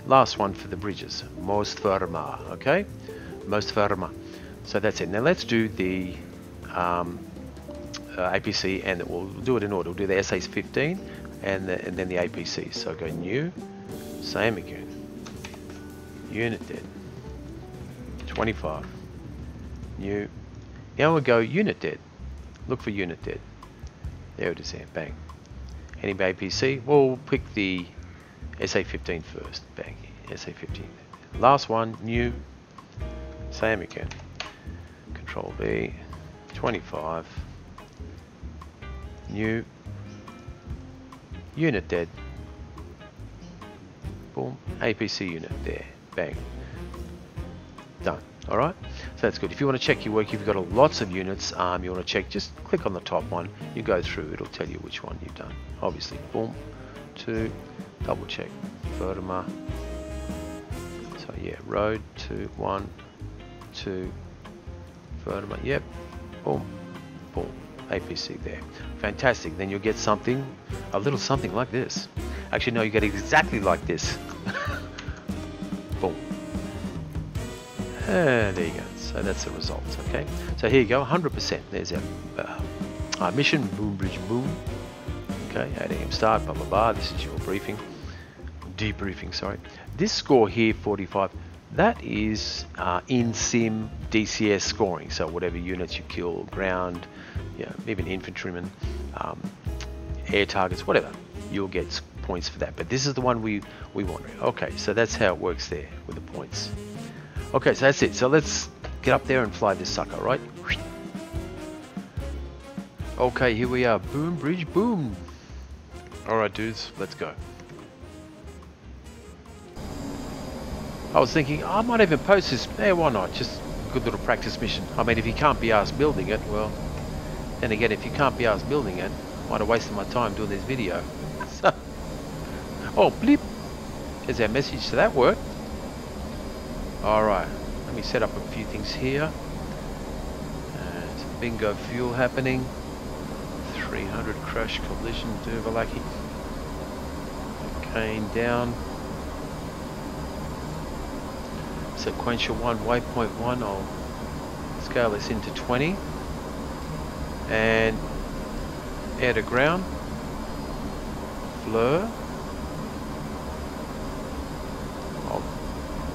Last one for the bridges, most firma, okay? Most firma. So that's it. Now let's do the APC, and we'll do it in order. We'll do the SAS 15 and then the APC. So go new, same again. Unit dead, 25. New. Now we'll go unit dead. Look for unit dead. There it is there, bang. Any APC, we'll pick the SA15 first, bang, SA15. Last one, new, same again. Control B, 25, new, unit dead, boom, APC unit there, bang, done. All right, so that's good. If you want to check your work, if you've got lots of units, you want to check, just click on the top one, you go through, it'll tell you which one you've done. Obviously, boom, 2, double check, firma. So yeah, road 2, 1, 2, firma. Yep, boom, boom, APC there. Fantastic. Then you'll get something, a little something like this. Actually, no, you get exactly like this. Boom. And there you go. So that's the results. Okay. So here you go, 100%. There's our Mission, boom, bridge, boom. Okay, 8 AM start, blah, blah, blah. This is your briefing. Debriefing, sorry. This score here, 45, that is in-sim DCS scoring. So whatever units you kill, ground, yeah, even infantrymen, air targets, whatever, you'll get points for that. But this is the one we want. Okay, so that's how it works there with the points. Okay, so that's it. So let's get up there and fly this sucker, right? Okay, here we are. Boom, bridge, boom. Alright, dudes, let's go. I was thinking, I might even post this. Hey, why not? Just a good little practice mission. I mean, if you can't be asked building it, well, then again, if you can't be asked building it, I might have wasted my time doing this video. So, oh, bleep. There's our message, so that worked. Alright, let me set up a few things here. There's bingo fuel happening. 300 crash collision, Durvalaki. Cocaine down. Sequential 1, waypoint 1, I'll scale this into 20. And air to ground. Fleur. I'll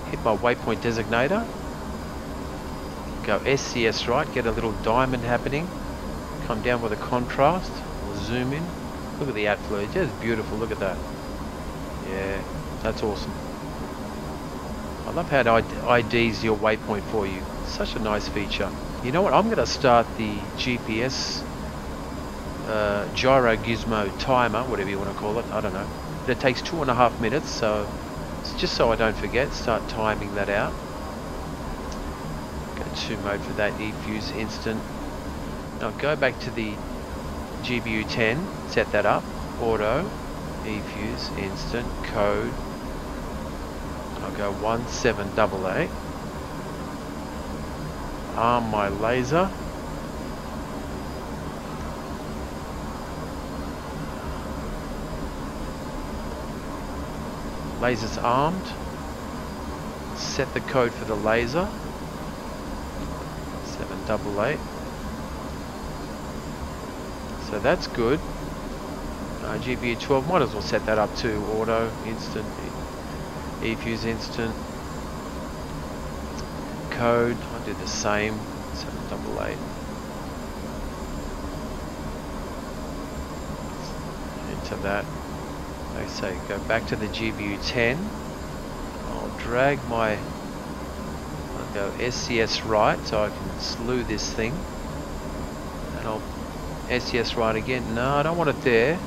hit my waypoint designator. Go SCS right, get a little diamond happening. Come down with a contrast. We'll zoom in. Look at the outflow, just beautiful, look at that. Yeah, that's awesome. I love how it IDs your waypoint for you. Such a nice feature. You know what, I'm going to start the GPS gyro gizmo timer, whatever you want to call it, I don't know. But it takes 2.5 minutes, so it's just so I don't forget, start timing that out. Go to mode for that, E-fuse instant. Now go back to the GBU 10, set that up, auto, E-fuse, instant, code. I'll go 1788. Arm my laser. Laser's armed. Set the code for the laser. 788. So that's good. GBU 12, might as well set that up too. Auto, instant, E-fuse instant. Code, I'll do the same. 788. Enter that. They say go back to the GBU 10. I'll drag my, I'll go SCS right so I can slew this thing. And I'll SCS right again. No, I don't want it there.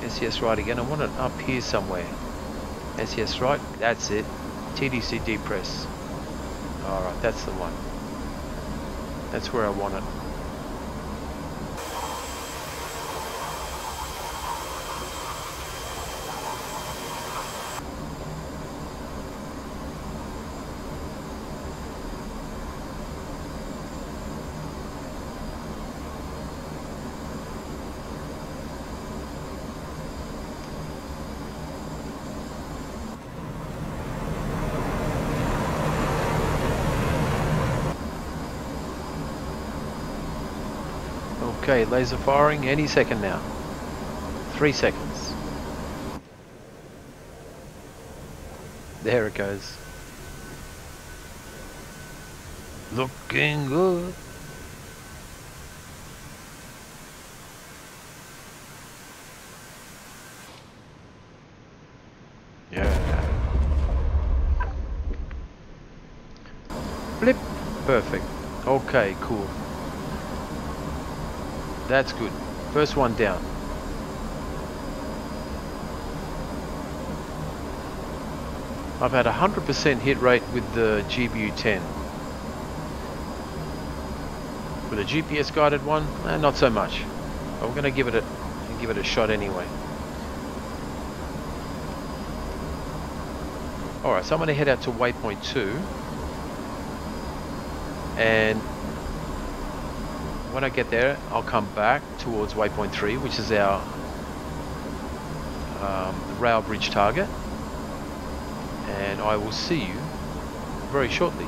SCS right again. I want it up here somewhere. SCS right. That's it. TDC depress. Alright, that's the one. That's where I want it. Okay, laser firing any second now. 3 seconds. There it goes. Looking good. Yeah. Blip. Perfect. Okay, cool. That's good. First one down. I've had 100% hit rate with the GBU 10. With a GPS guided one, not so much. But we're going to give it a shot anyway. Alright, so I'm going to head out to waypoint 2. And when I get there, I'll come back towards waypoint 3, which is our rail bridge target, and I will see you very shortly.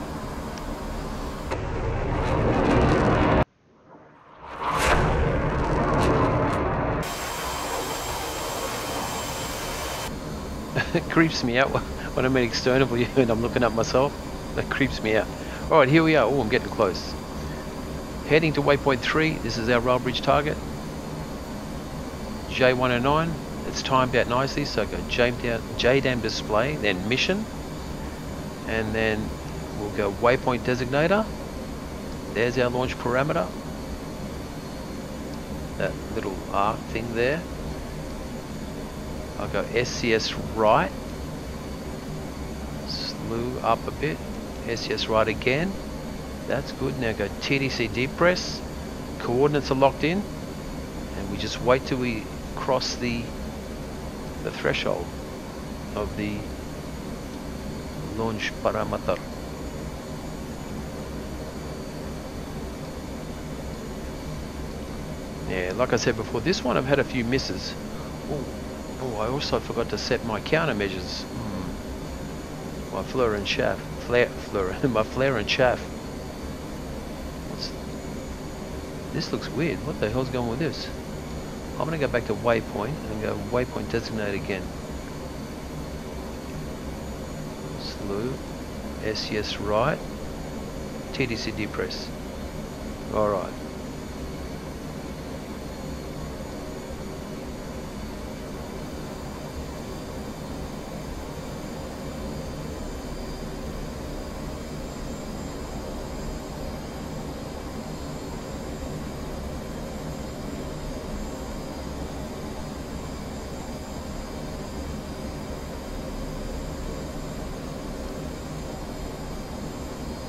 It creeps me out when I'm in external view and I'm looking at myself. That creeps me out. Alright, here we are. Oh, I'm getting close. Heading to waypoint 3. This is our rail bridge target. J109. It's timed out nicely, so go JDAM display, then mission, and then we'll go waypoint designator. There's our launch parameter. That little arc thing there. I'll go SCS right. Slew up a bit. SCS right again. That's good. Now go TDC deep press. Coordinates are locked in, and we just wait till we cross the threshold of the launch parameter. Yeah, like I said before, this one I've had a few misses. Oh, I also forgot to set my countermeasures. My flare and chaff. My flare and chaff. This looks weird. What the hell's going with this? I'm going to go back to waypoint and go waypoint designate again. Slew, SCS right, TDC depress. Alright.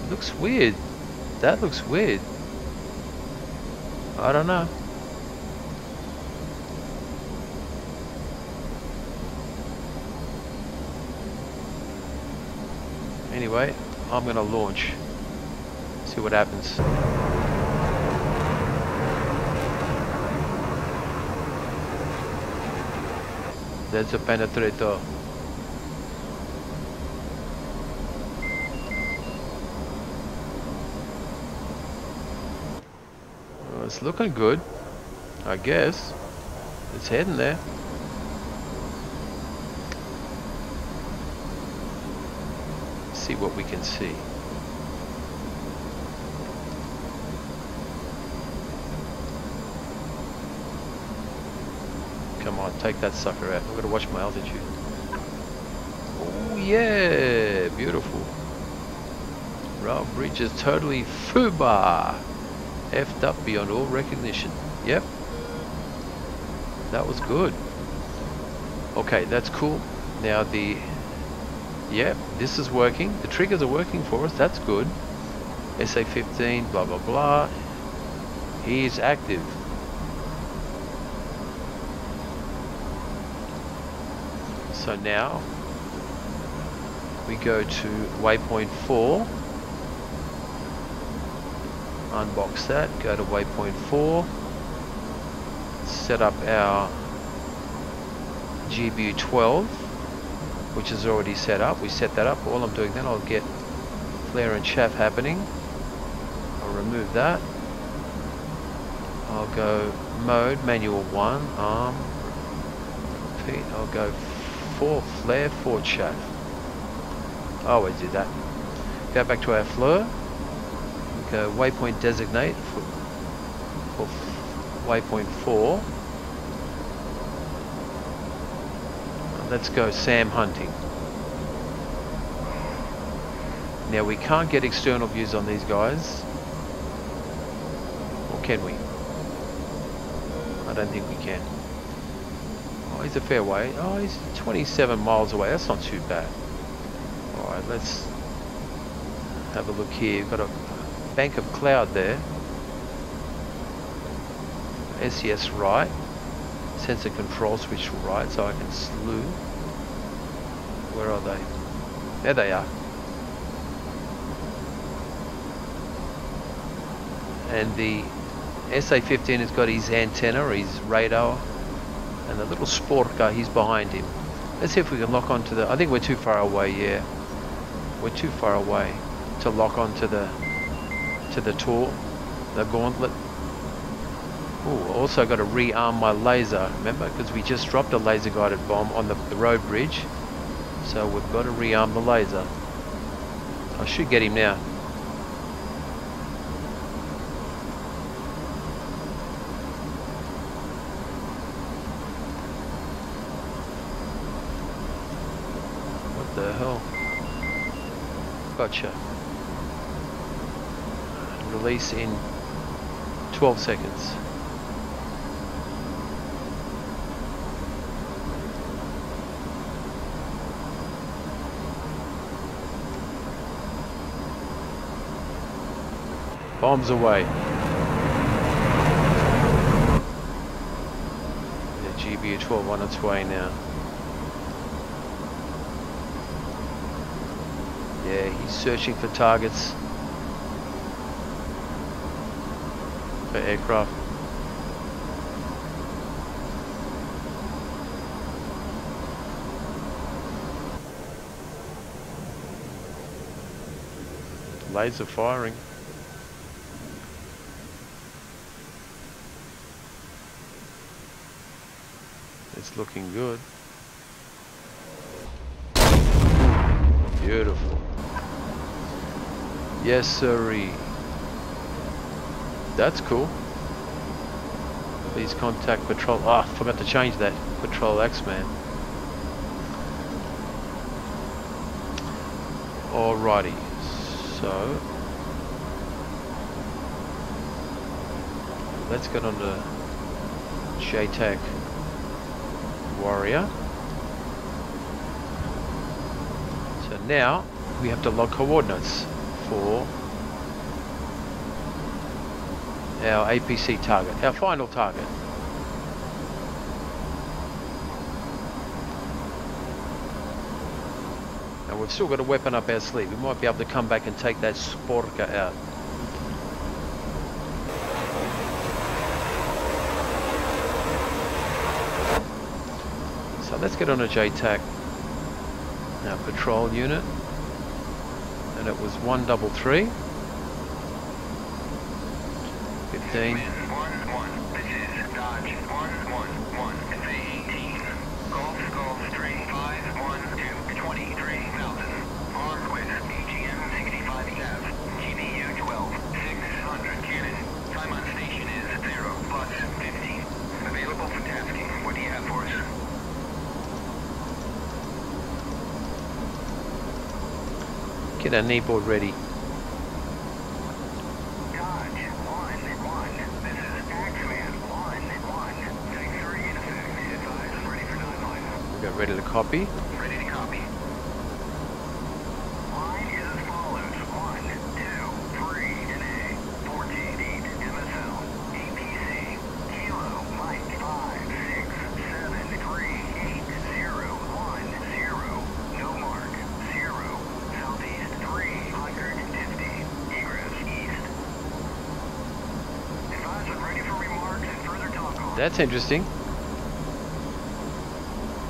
Looks weird. That looks weird. I don't know. Anyway, I'm gonna launch. See what happens. That's a penetrator. It's looking good, I guess. It's heading there. See what we can see. Come on, take that sucker out. I've got to watch my altitude. Oh yeah, beautiful. Rail bridge is totally FUBAR. F'd up beyond all recognition. Yep. That was good. Okay, that's cool. Now yep, this is working. The triggers are working for us. That's good. SA15, blah, blah, blah. He is active. So now we go to waypoint 4. Unbox that, go to waypoint 4, set up our GBU 12, which is already set up. We set that up. All I'm doing then, I'll get flare and chaff happening. I'll remove that. I'll go mode, manual 1, arm, repeat. I'll go 4 flare, 4 chaff. I always do that. Go back to our flare. Go waypoint designate for waypoint 4. Let's go SAM hunting. Now we can't get external views on these guys, or can we? I don't think we can. Oh, he's a fair way. Oh, he's 27 miles away. That's not too bad. All right, let's have a look here. We've got a bank of cloud there. SCS right, sensor control switch right, so I can slew. Where are they? There they are. And the SA15 has got his antenna or his radar, and the little sport car, he's behind him. Let's see if we can lock onto the, I think we're too far away, yeah. We're too far away to lock onto the tour, the gauntlet. Oh, also got to rearm my laser, remember, because we just dropped a laser guided bomb on the road bridge. So we've got to rearm the laser. I should get him now. What the hell? Gotcha. Release in 12 seconds. Bombs away. The GBU-12 on its way now. Yeah, he's searching for targets for aircraft. Laser firing. It's looking good. Beautiful. Yes, sirree. That's cool. Please contact patrol. Ah, oh, forgot to change that. Patrol X-Man. Alrighty. So let's get on to JTAC Warrior. So now we have to log coordinates for our APC target, our final target. And we've still got a weapon up our sleeve. We might be able to come back and take that Sporka out. So let's get on a JTAC, our patrol unit, and it was 133, 15. This is Dodge 111, it's A18, Golf 351 to 23,000, armed with AGM 65F, GBU 12, 600 cannon, time on station is 0 plus 15, available for tasking. What do you have for us? Get our kneeboard ready. Dodge 1-1. This is Axman 1-1. Take 3 in effect. Advise I'm ready for 9-line. We got ready to copy. Ready to copy. Line is as follows. 1, 2, 3 in A. 14-8 MSL. APC. Kilo Mike 5, 6, 7, 3, 8, 0, 1, 0. No mark. 0. Southeast 350. Egress east. Advise I'm ready for remarks and further talk on. That's interesting.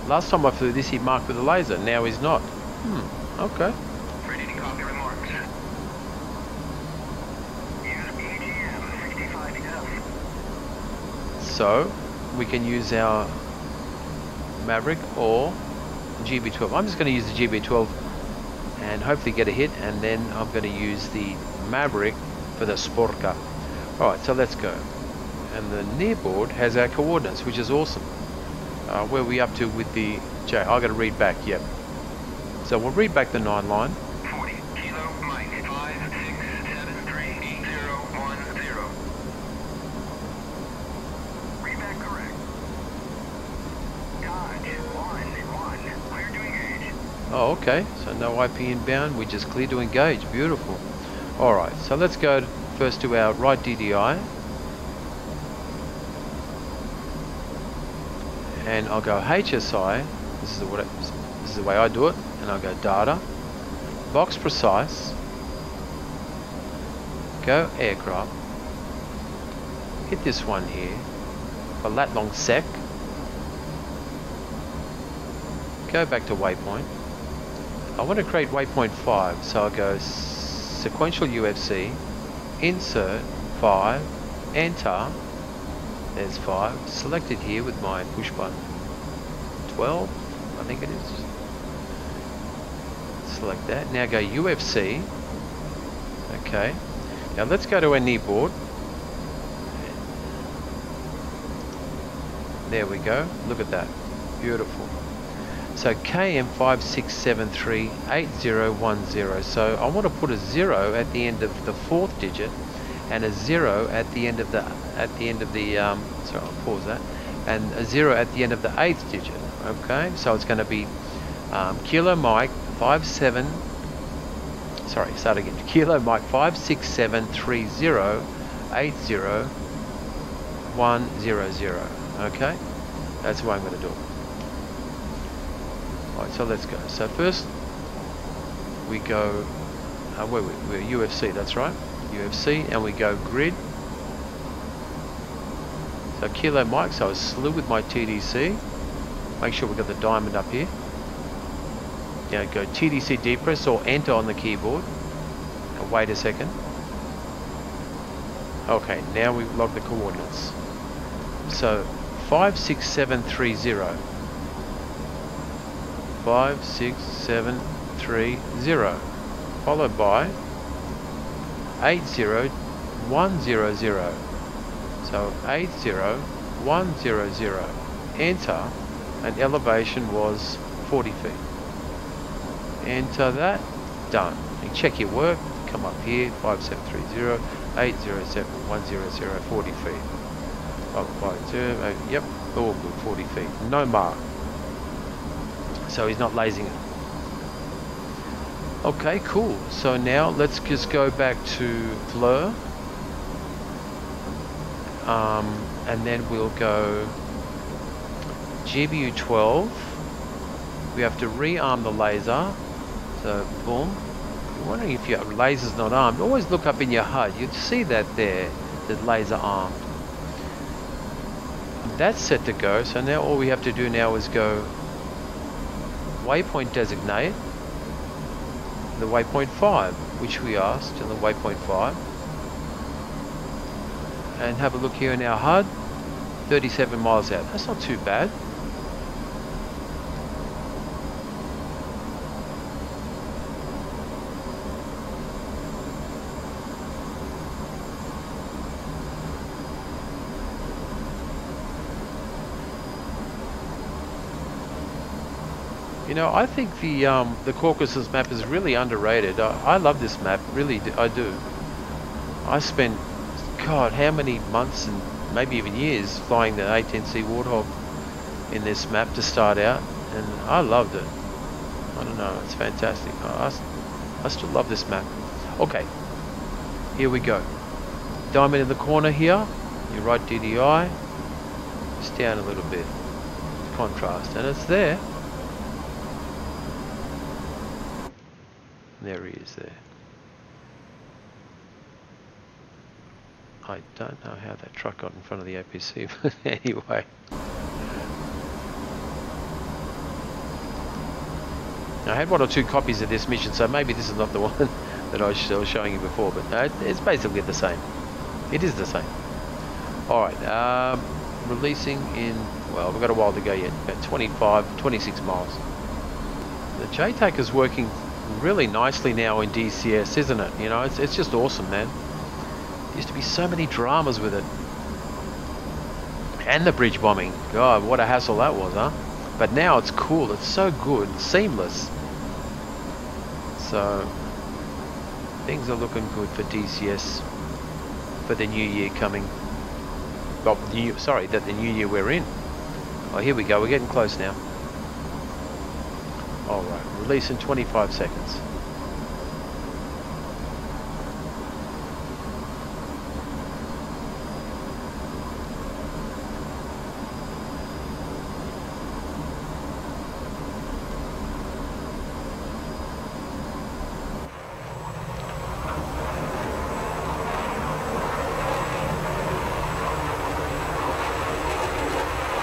Last time I flew this, he marked with a laser. Now he's not. Okay. Ready to copy remarks. Use AGM 65F. So we can use our Maverick or GB12. I'm just going to use the GB12 and hopefully get a hit, and then I'm going to use the Maverick for the Sporka. Alright, so let's go. And the near board has our coordinates, which is awesome. Where are we up to with the J? I got to read back, yep. So we'll read back the 9 line. 40 Kilo Mike 5, 6, 7, 3, 8, 0, 1, 0. Read back correct. Dodge 1-1. Clear to engage. Oh, okay. So no IP inbound. We just clear to engage. Beautiful. Alright, so let's go first to our right DDI. And I'll go HSI. This is the way I do it. And I'll go data. Box precise. Go aircraft. Hit this one here. For lat long sec. Go back to waypoint. I want to create waypoint 5, so I'll go sequential UFC, insert 5, enter. There's 5. Select it here with my push button. 12, I think it is. select that. Now go UFC. Okay. Now let's go to our knee board. There we go. Look at that. Beautiful. So KM56738010. So I want to put a 0 at the end of the 4th digit and a 0 at the end of the sorry, I'll pause that, and a 0 at the end of the 8th digit. Okay, so it's going to be Kilo Mike 57. Sorry, start again. Kilo Mike 567308010. Okay, that's what I'm going to do. Alright, so let's go. So first we go, we're UFC, that's right, UFC, and we go grid. So Kilo Mike, so I slew with my TDC. Make sure we've got the diamond up here. Now go TDC depress or enter on the keyboard. And wait a second. Okay, now we log the coordinates. So 56730. 56730, followed by 80100. So 80100. Enter, and elevation was 40 feet. Enter that. Done. And check your work. Come up here. 5730 807 40 feet. 550. Yep, all good. 40 feet. No mark. So he's not lasing it. Okay, cool. So now let's just go back to Fleur. And then we'll go GBU 12. We have to rearm the laser. So boom. You're wondering if your laser's not armed. Always look up in your HUD. You'd see that there, the laser armed. That's set to go. So now all we have to do now is go waypoint designate, the waypoint 5, which we asked, and the waypoint 5. And have a look here in our HUD, 37 miles out. That's not too bad. You know, I think the Caucasus map is really underrated. I love this map, really, I do. I spent, God, how many months and maybe even years flying the A10C Warthog in this map to start out, and I loved it. I don't know, it's fantastic. I still love this map. Okay, here we go. Diamond in the corner here, your right DDI, just down a little bit, contrast, and it's there. There he is there. I don't know how that truck got in front of the APC, but anyway. I had 1 or 2 copies of this mission, so maybe this is not the one that I was showing you before, but it's basically the same. It is the same. Alright, releasing in, well, we've got a while to go yet, about 26 miles. The JTAC is working really nicely now in DCS, isn't it? You know, it's just awesome, man. There used to be so many dramas with it. And the bridge bombing. God, what a hassle that was, huh? But now it's cool. It's so good. Seamless. So, things are looking good for DCS for the new year coming. Well, the new year we're in. Oh, here we go. We're getting close now. Alright, release in 25 seconds.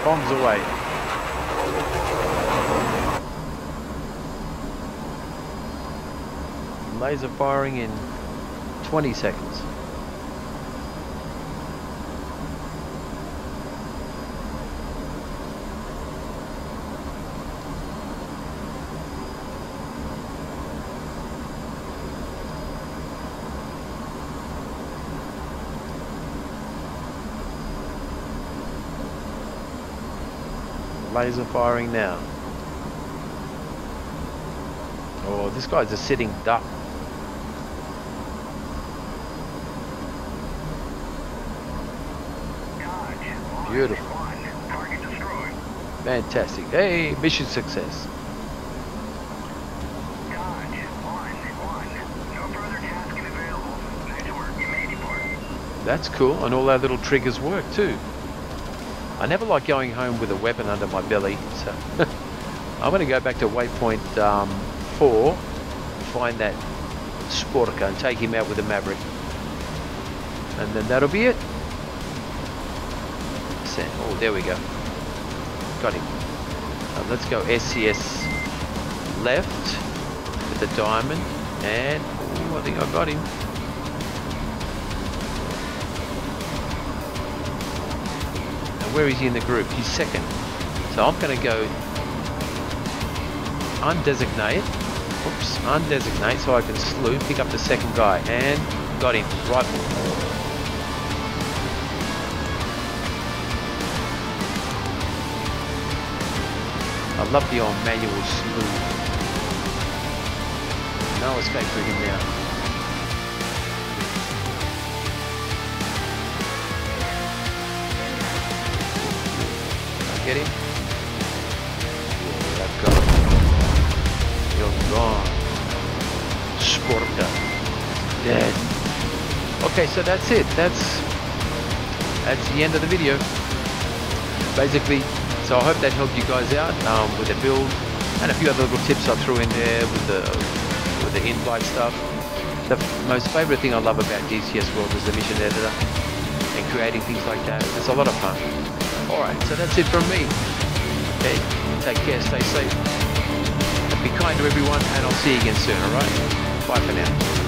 Bombs away. Laser firing in 20 seconds. laser firing now. Oh, this guy's a sitting duck. Beautiful. Target destroyed. Fantastic. Hey, mission success. Dodge 1-1. No further tasking available. Nice work. You made it, Bart. That's cool, and all our little triggers work too. I never like going home with a weapon under my belly, so I'm going to go back to waypoint 4, find that Sportica and take him out with a Maverick. And then that'll be it. Oh, there we go. Got him. Let's go SCS left with the diamond, and I think I got him. And where is he in the group? He's second. So I'm going to go undesignate. Oops, undesignate, so I can slew, pick up the second guy, and got him. Rifle. I love the old manual slew. No escape for him now. Get him? Yeah, I've got him. You're gone. Sporta. Dead. Okay, so that's it. That's the end of the video. Basically, so I hope that helped you guys out with the build and a few other little tips I threw in there with the in-flight stuff. The most favourite thing I love about DCS World is the mission editor and creating things like that. It's a lot of fun. Alright, so that's it from me. Okay, take care, stay safe. Be kind to everyone, and I'll see you again soon, alright? Bye for now.